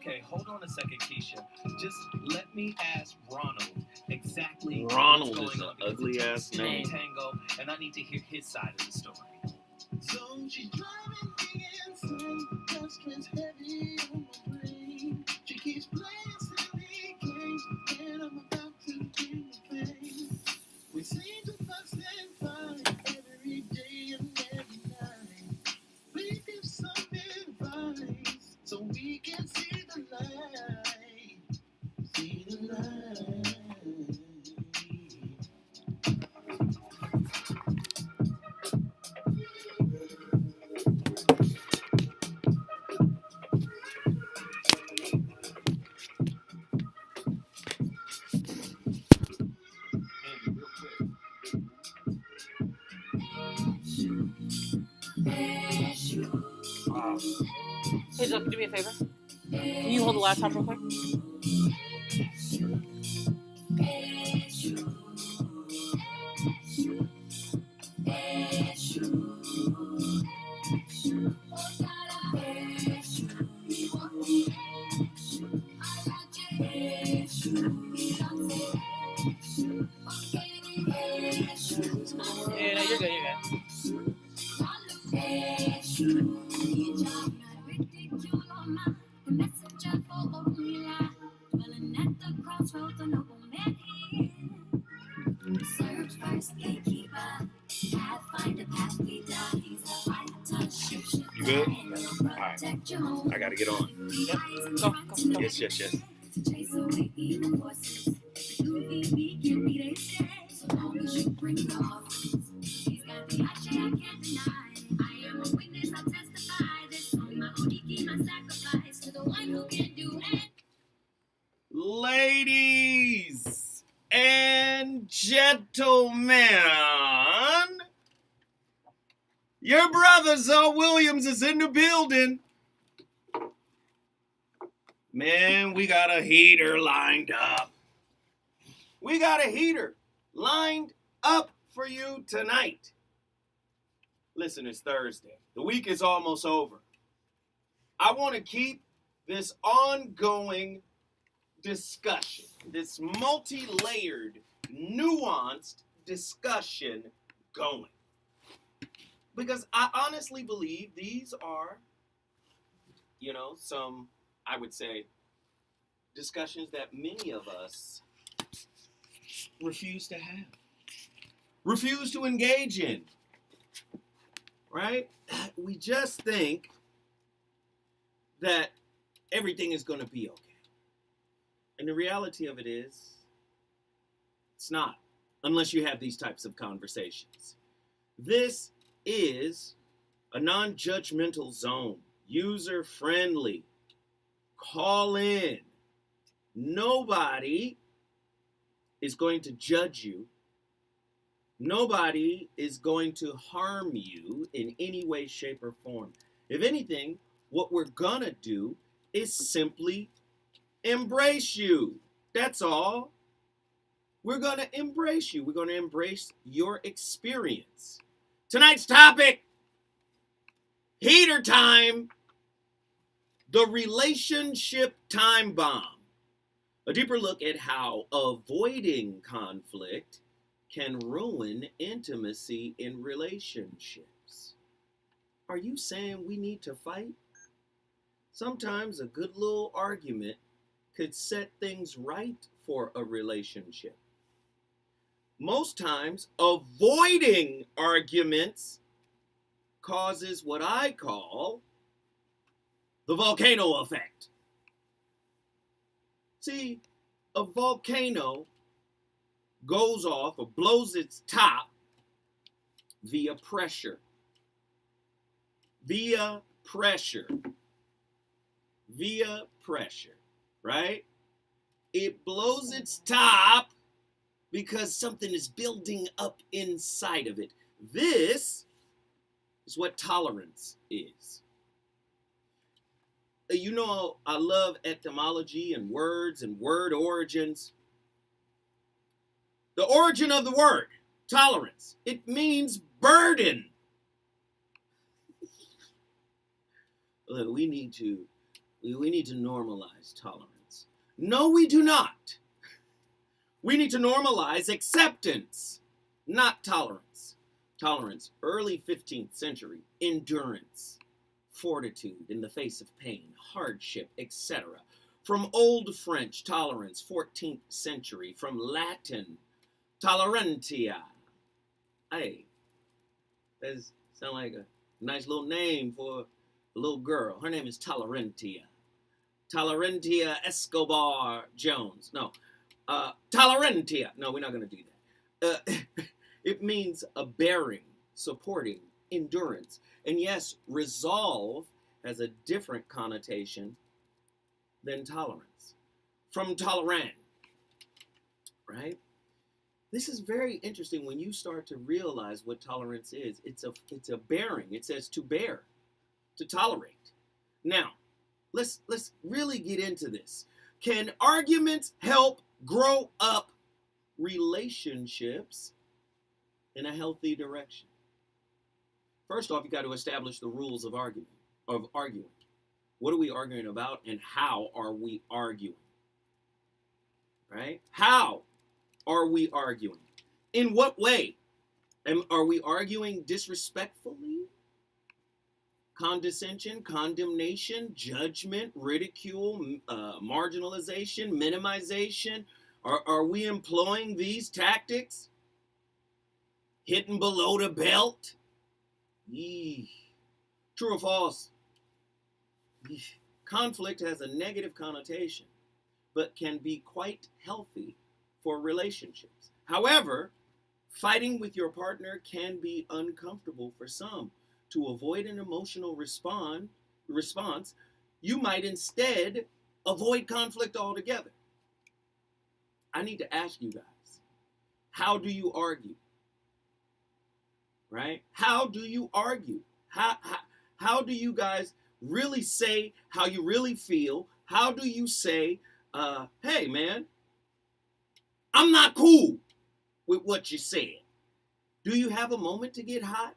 Okay, hold on a second, Keisha. Just let me ask Ronald exactly. Ronald is an ugly ass name. Tango, and I need to hear his side of the story. So she's driving me insane. That stress heavy on my brain. She keeps playing silly games, and I'm about to feel the pain. We seem to fuss and fight every day and every night. Please give some advice so we can see the light. See the light. Hey, Joe, do me a favor. Can you hold the laptop real quick? Yeah, no, you're good, you're good. You good? Alright. I gotta get on. Yep. Go. Yes. Ladies and gentlemen, your brother Zoe Williams is in the building. Man, we got a heater lined up. We got a heater lined up for you tonight. Listen, it's Thursday. The week is almost over. I want to keep this ongoing discussion, this multi-layered, nuanced discussion going. Because I honestly believe these are, some, I would say, discussions that many of us refuse to have, refuse to engage in, right? We just think that everything is going to be okay. And the reality of it is, it's not, unless you have these types of conversations. This is a non-judgmental zone, user-friendly. Call in. Nobody is going to judge you. Nobody is going to harm you in any way, shape, or form. If anything, what we're gonna do is simply embrace you. That's all. We're going to embrace you. We're going to embrace your experience. Tonight's topic, heater time, the relationship time bomb. A deeper look at how avoiding conflict can ruin intimacy in relationships. Are you saying we need to fight? Sometimes a good little argument could set things right for a relationship. Most times, avoiding arguments causes what I call the volcano effect. See, a volcano goes off or blows its top via pressure. Via pressure, right? It blows its top because something is building up inside of it. This is what tolerance is. You know, I love etymology and words and word origins. The origin of the word, tolerance, it means burden. Look, we need to We need to normalize tolerance. No, we do not. We need to normalize acceptance, not tolerance. Tolerance, early 15th century, endurance, fortitude in the face of pain, hardship, etc. From Old French, tolerance, 14th century. From Latin, tolerantia. Hey, that sounds like a nice little name for a little girl. Her name is Tolerantia. Tolerantia Escobar Jones. No, Tolerantia. No, we're not going to do that. It means a bearing, supporting, endurance. And yes, resolve has a different connotation than tolerance. From tolerant, right? This is very interesting when you start to realize what tolerance is. It's a bearing. It says to bear, to tolerate. Now, let's really get into this. Can arguments help grow up relationships in a healthy direction? First off, you got to establish the rules of arguing. What are we arguing about, and how are we arguing? Right? How are we arguing? In what way? Are we arguing disrespectfully? Condescension, condemnation, judgment, ridicule, marginalization, minimization? Are we employing these tactics? Hitting below the belt? Yee. True or false? Yee. Conflict has a negative connotation, but can be quite healthy for relationships. However, fighting with your partner can be uncomfortable for some. To avoid an emotional response, you might instead avoid conflict altogether. I need to ask you guys, how do you argue? Right? How do you argue? How do you guys really say how you really feel? How do you say, hey man, I'm not cool with what you said? Do you have a moment to get hot?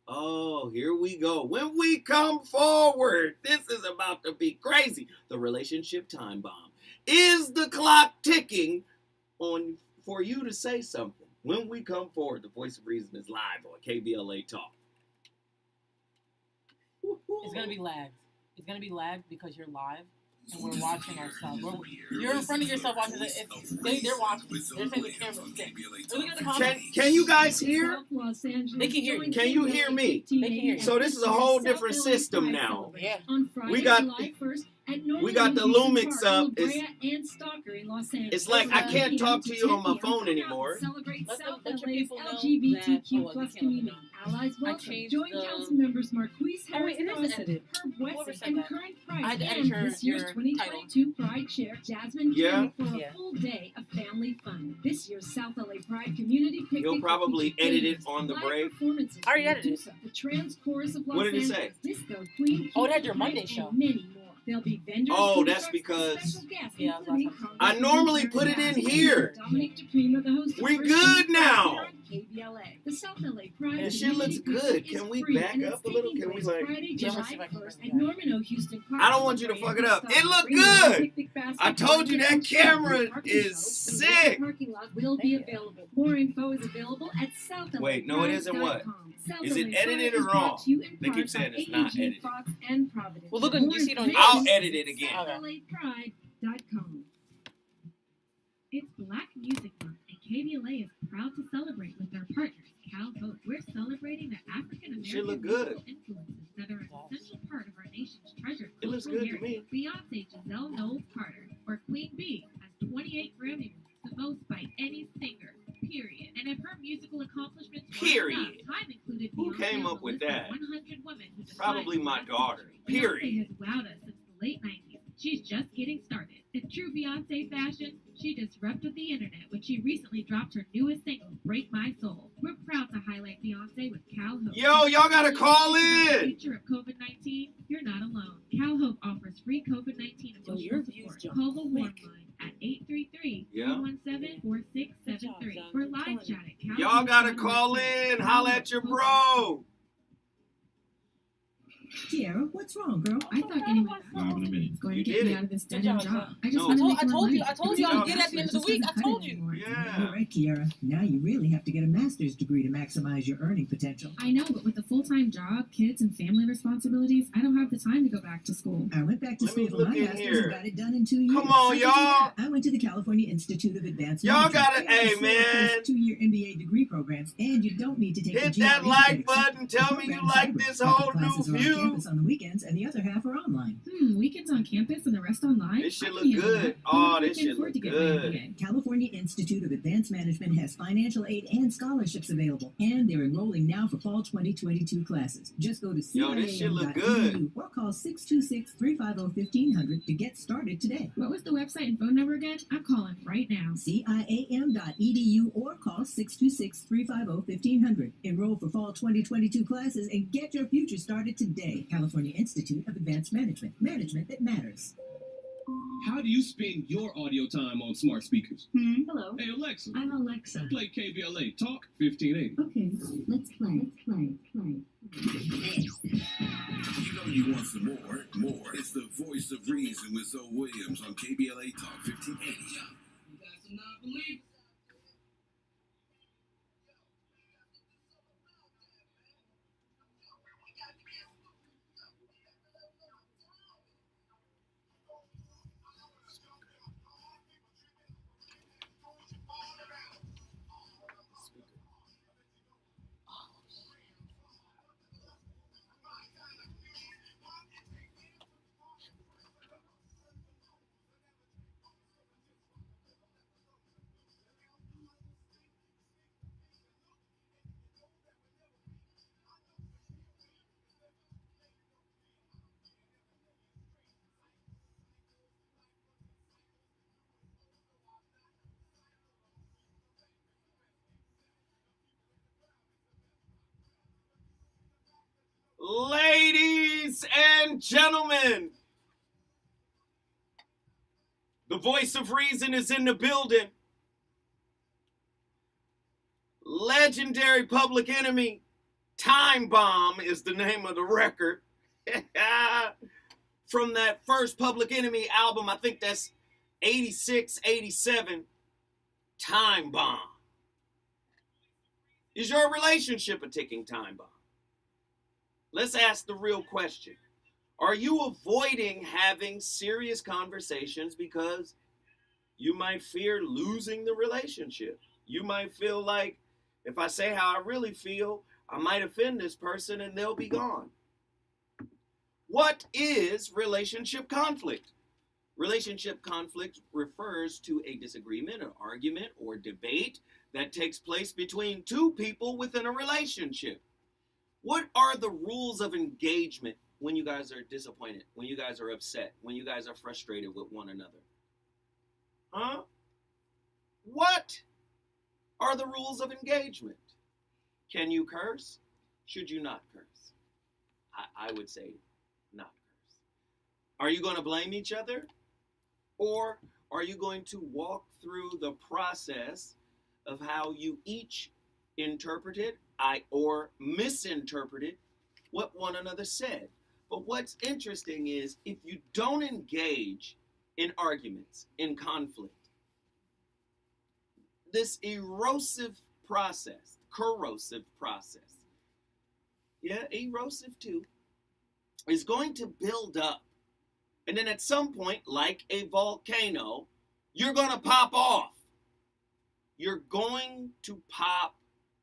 Oh, here we go. When we come forward, this is about to be crazy. The relationship time bomb. Is the clock ticking on for you to say something? When we come forward, the Voice of Reason is live on KBLA Talk. It's going to be lagged. It's going to be lagged because you're live and we're watching ourselves. You're in front of yourself watching it. They're watching. They're saying the camera's thick. Look at the comments. Can you guys hear? They can hear you. Can you hear me? They can hear you. So this is a whole different system now. Yeah. We got the Lumix up. It's like I can't talk to you on my phone anymore. Let your people know LGBTQ that, community. Allies welcome. Joint council members Marquise Harris Dawson, Herb Wesson, and current I had Pride to and enter this year's your 2022 Pride Chair, Jasmine Yeah. Kelly, for a full day of family fun. This year's South LA Pride Community Picnic. You'll probably edit it on the break. I already edited it. The Trans Chorus of Los What did it Angeles say? Disco Queen. Oh, it had your Monday show. And many more. There'll be vendors. Oh, food that's trucks, because- and special guests, Yeah, including I normally put it in here. Dominic DePrima, the host of We First good Things now. First on KBLA. The South LA Pride. This shit looks good. is Can we free, back and up it's a little? taking Can we place like? Friday, Yeah, July let's see if I can 1st bring at it Norman O. Houston Park. I don't want you to fuck it up. It look good. I told you that camera is sick. Parking lot will be available. More info is available at South. Wait, no, it isn't what? Is it edited or wrong? They keep saying it's not edited. Well, look, you see it on I'll edit it again. SouthLAPride.com. It's Black Music Month, and KBLA is proud to celebrate with our partners, Cal Hope. We're celebrating the African Shit look American good. musical influences that are an essential part of our nation's treasured It looks cultural good to heritage. Beyonce Giselle Knowles Carter, or Queen Bee, has 28 Grammy Awards, the most by any singer. Period. And if her musical accomplishments weren't Period. enough, Time included Who Beyonce came on up the with list of that? 100 women who defined Probably the my last daughter. century. Period. Beyonce has wowed us since the late 90s. She's just getting started. In true Beyonce fashion, she disrupted the internet when she recently dropped her newest single, Break My Soul. We're proud to highlight Beyonce with Cal Hope. Yo, y'all gotta call In the in. future of COVID-19, you're not alone. Cal Hope offers free COVID-19 Yo, your emotional views support. jump Call the Warm quick. Line at 833-317-4673 Good job, John. or I'm live telling chat at Cal Y'all Hope gotta on call website. in. Holla at your bro. Kiara, what's wrong, girl? I thought getting my Bob in a minute. was going to You get did me it. out of this Good dead end job, job. son. I just No. want to make I more told money. you I It's was not good at the end of the just week. doesn't I cut it told you. anymore. Yeah. All right, Kiara. Now you really have to get a master's degree to maximize your earning potential. I know, but with a full-time job, kids, and family responsibilities, I don't have the time to go back to school. I went back to Let me school for look my in master's here. and got it done in 2 years. Come on, How did you do y'all. that? I went to the California Institute of Advanced Y'all Management. got it. They have Hey, four man. 2-year MBA degree programs, and you don't need to take Hit the that GRE like to get button. accepted. Tell The me you program's like hybrid. this Half the whole classes new are on view. campus on the weekends, and the other half are online. Weekends on campus and the rest online? This shit I look can handle good. that. Oh, How this can I shit afford look to get my good. MBA? California Institute of Advanced Management has financial aid and scholarships available, and they're enrolling now for fall 2022 classes. Just go to Yo, this shit look ciam.edu good. or call 626-350-1500 to get started today. What was the website and phone number again? I'm calling right now. ciam.edu or call 626-350-1500. Enroll for fall 2022 classes and get your future started today. California Institute of Advanced Management. Management that matters. How do you spend your audio time on smart speakers? Hello. Hey, Alexa, I'm Alexa. play KBLA Talk 1580. Okay, let's play. You know you want some more. It's the voice of reason with Zoe Williams on KBLA Talk 1580. You got some non-believers. Ladies and gentlemen, the voice of reason is in the building. Legendary Public Enemy, Time Bomb is the name of the record. From that first Public Enemy album, I think that's 86, 87, Time Bomb. Is your relationship a ticking time bomb? Let's ask the real question. Are you avoiding having serious conversations because you might fear losing the relationship? You might feel like, if I say how I really feel, I might offend this person and they'll be gone. What is relationship conflict? Relationship conflict refers to a disagreement, an argument, or debate that takes place between two people within a relationship. What are the rules of engagement when you guys are disappointed, when you guys are upset, when you guys are frustrated with one another? Huh? What are the rules of engagement? Can you curse? Should you not curse? I would say not curse. Are you going to blame each other? Or are you going to walk through the process of how you each interpreted or misinterpreted what one another said? But what's interesting is if you don't engage in arguments, in conflict, this corrosive process, erosive too, is going to build up. And then at some point, like a volcano, you're going to pop off. You're going to pop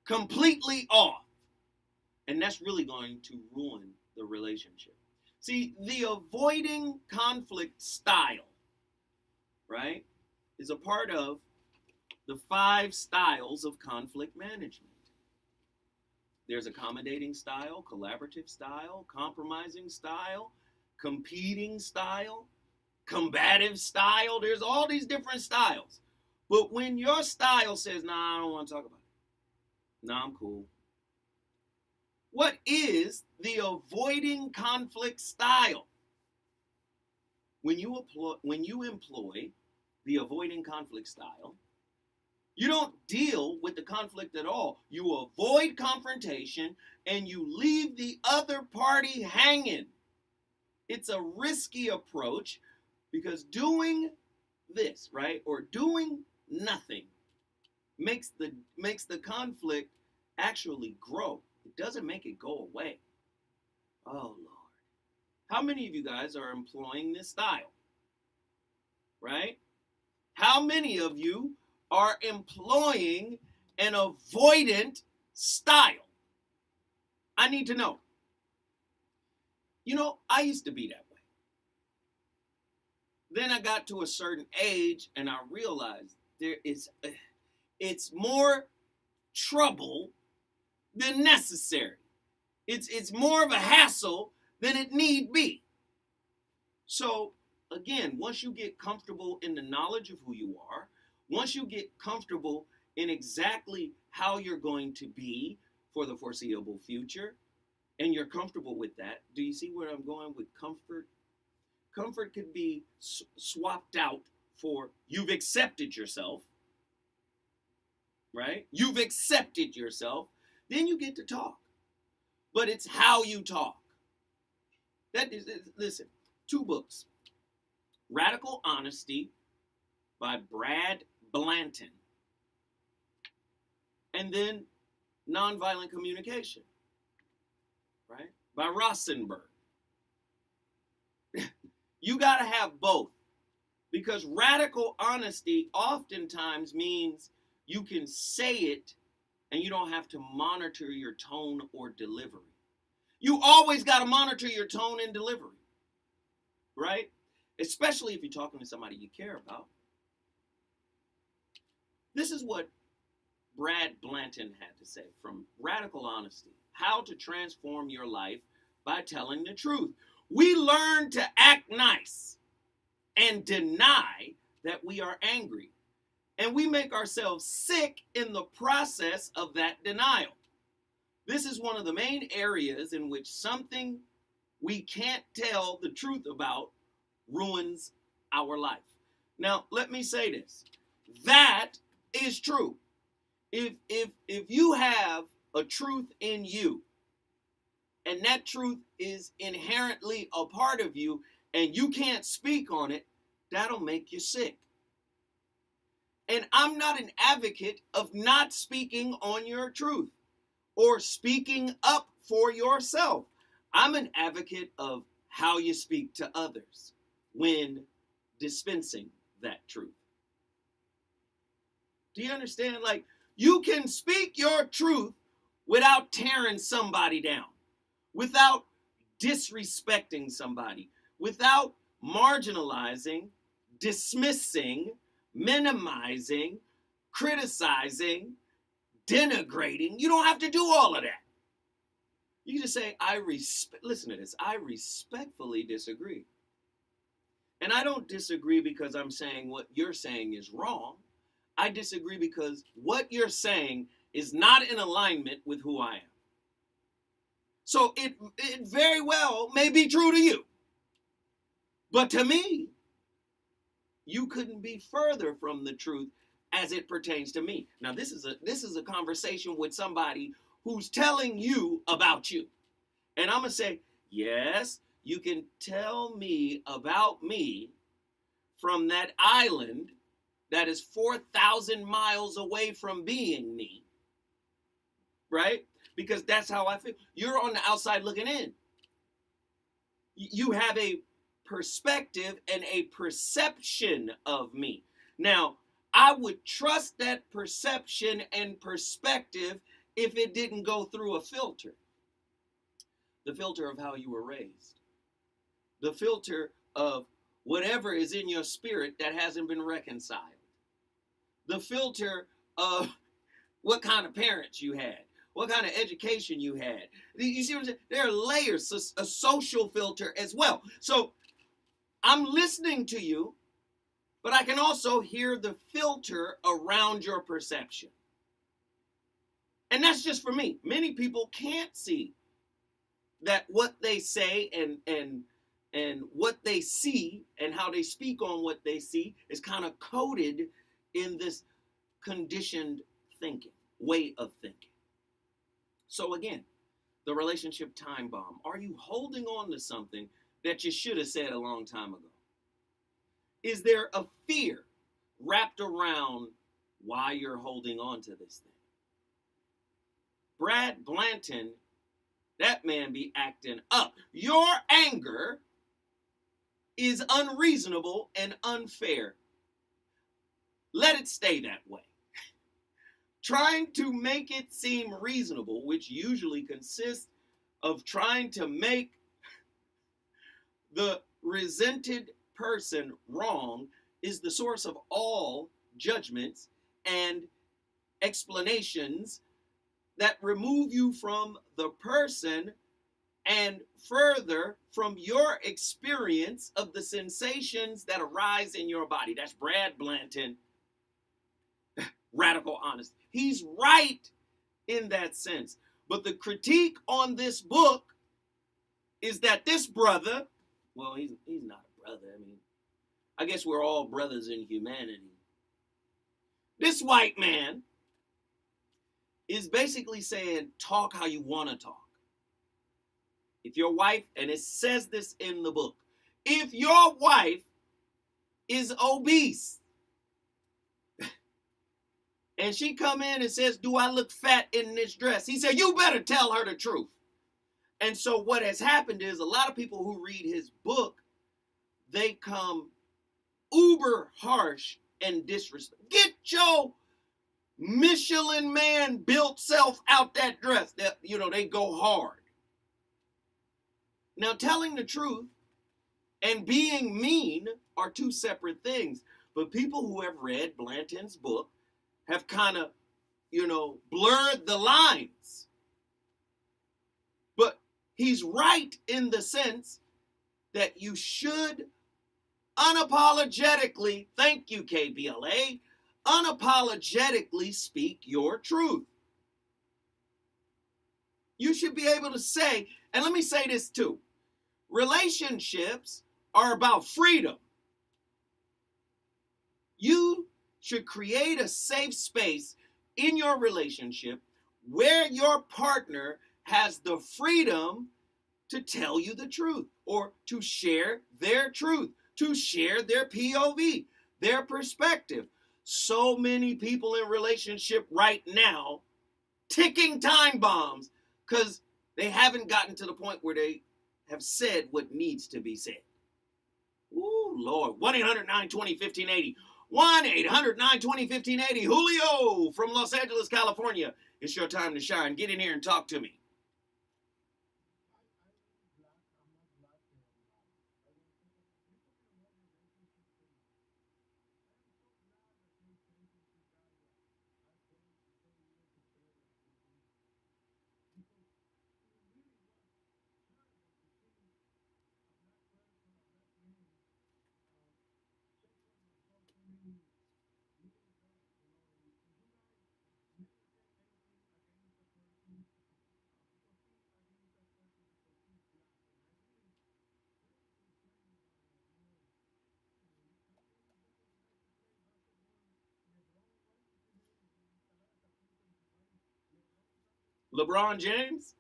completely off. And that's really going to ruin the relationship. See, the avoiding conflict style, right, is a part of the 5 styles of conflict management. There's accommodating style, collaborative style, compromising style, competing style, combative style. There's all these different styles. But when your style says, nah, I don't want to talk about it. Nah, I'm cool. What is the avoiding conflict style? When you employ the avoiding conflict style, You don't deal with the conflict at all. You avoid confrontation and you leave the other party hanging. It's a risky approach because doing this, right, or doing nothing makes the conflict actually grow. It doesn't make it go away. Oh, Lord. How many of you guys are employing this style? Right? How many of you are employing an avoidant style? I need to know. You know, I used to be that way. Then I got to a certain age and I realized it's more trouble than necessary. It's more of a hassle than it need be. So again, once you get comfortable in the knowledge of who you are, once you get comfortable in exactly how you're going to be for the foreseeable future, and you're comfortable with that, do you see where I'm going with comfort? Comfort could be swapped out for you've accepted yourself, right? You've accepted yourself. Then you get to talk. But it's how you talk. Listen, 2 books. Radical Honesty by Brad Blanton. And then Nonviolent Communication, right? By Rosenberg. You got to have both. Because radical honesty oftentimes means you can say it and you don't have to monitor your tone or delivery. You always got to monitor your tone and delivery, right? Especially if you're talking to somebody you care about. This is what Brad Blanton had to say from Radical Honesty: how to transform your life by telling the truth. We learn to act nice and deny that we are angry. And we make ourselves sick in the process of that denial. This is one of the main areas in which something we can't tell the truth about ruins our life. Now, let me say this. That is true. If you have a truth in you, and that truth is inherently a part of you, and you can't speak on it, that'll make you sick. And I'm not an advocate of not speaking on your truth or speaking up for yourself. I'm an advocate of how you speak to others when dispensing that truth. Do you understand? Like, you can speak your truth without tearing somebody down, without disrespecting somebody, without marginalizing, dismissing, minimizing, criticizing, denigrating. You don't have to do all of that. You just say, listen to this, I respectfully disagree. And I don't disagree because I'm saying what you're saying is wrong. I disagree because what you're saying is not in alignment with who I am. So it very well may be true to you. But to me, you couldn't be further from the truth as it pertains to me. Now, this is a conversation with somebody who's telling you about you. And I'm going to say, yes, you can tell me about me from that island that is 4,000 miles away from being me, right? Because that's how I feel. You're on the outside looking in. You have a perspective and a perception of me. Now, I would trust that perception and perspective if it didn't go through a filter. The filter of how you were raised. The filter of whatever is in your spirit that hasn't been reconciled. The filter of what kind of parents you had. What kind of education you had. You see what I'm saying? There are layers, a social filter as well. So I'm listening to you, but I can also hear the filter around your perception. And that's just for me. Many people can't see that what they say and what they see and how they speak on what they see is kind of coded in this conditioned thinking, way of thinking. So again, the relationship time bomb. Are you holding on to something that you should have said a long time ago? Is there a fear wrapped around why you're holding on to this thing? Brad Blanton, that man be acting up. Your anger is unreasonable and unfair. Let it stay that way. Trying to make it seem reasonable, which usually consists of trying to make the resented person wrong, is the source of all judgments and explanations that remove you from the person and further from your experience of the sensations that arise in your body. That's Brad Blanton, radical honesty. He's right in that sense. But the critique on this book is that this brother, well, he's not a brother. I mean, I guess we're all brothers in humanity. This white man is basically saying, talk how you want to talk. If your wife, and it says this in the book, if your wife is obese and she come in and says, do I look fat in this dress? He said, you better tell her the truth. And so what has happened is a lot of people who read his book, they come uber harsh and disrespectful. Get your Michelin man built self out that dress. That, they go hard. Now, telling the truth and being mean are two separate things. But people who have read Blanton's book have kind of, blurred the lines. But he's right in the sense that you should unapologetically, thank you, KBLA, unapologetically speak your truth. You should be able to say, and let me say this too, relationships are about freedom. You should create a safe space in your relationship where your partner has the freedom to tell you the truth or to share their truth, to share their POV, their perspective. So many people in relationship right now ticking time bombs because they haven't gotten to the point where they have said what needs to be said. Ooh, Lord. 1-800-920-1580. 1-800-920-1580. Julio from Los Angeles, California. It's your time to shine. Get in here and talk to me. LeBron James?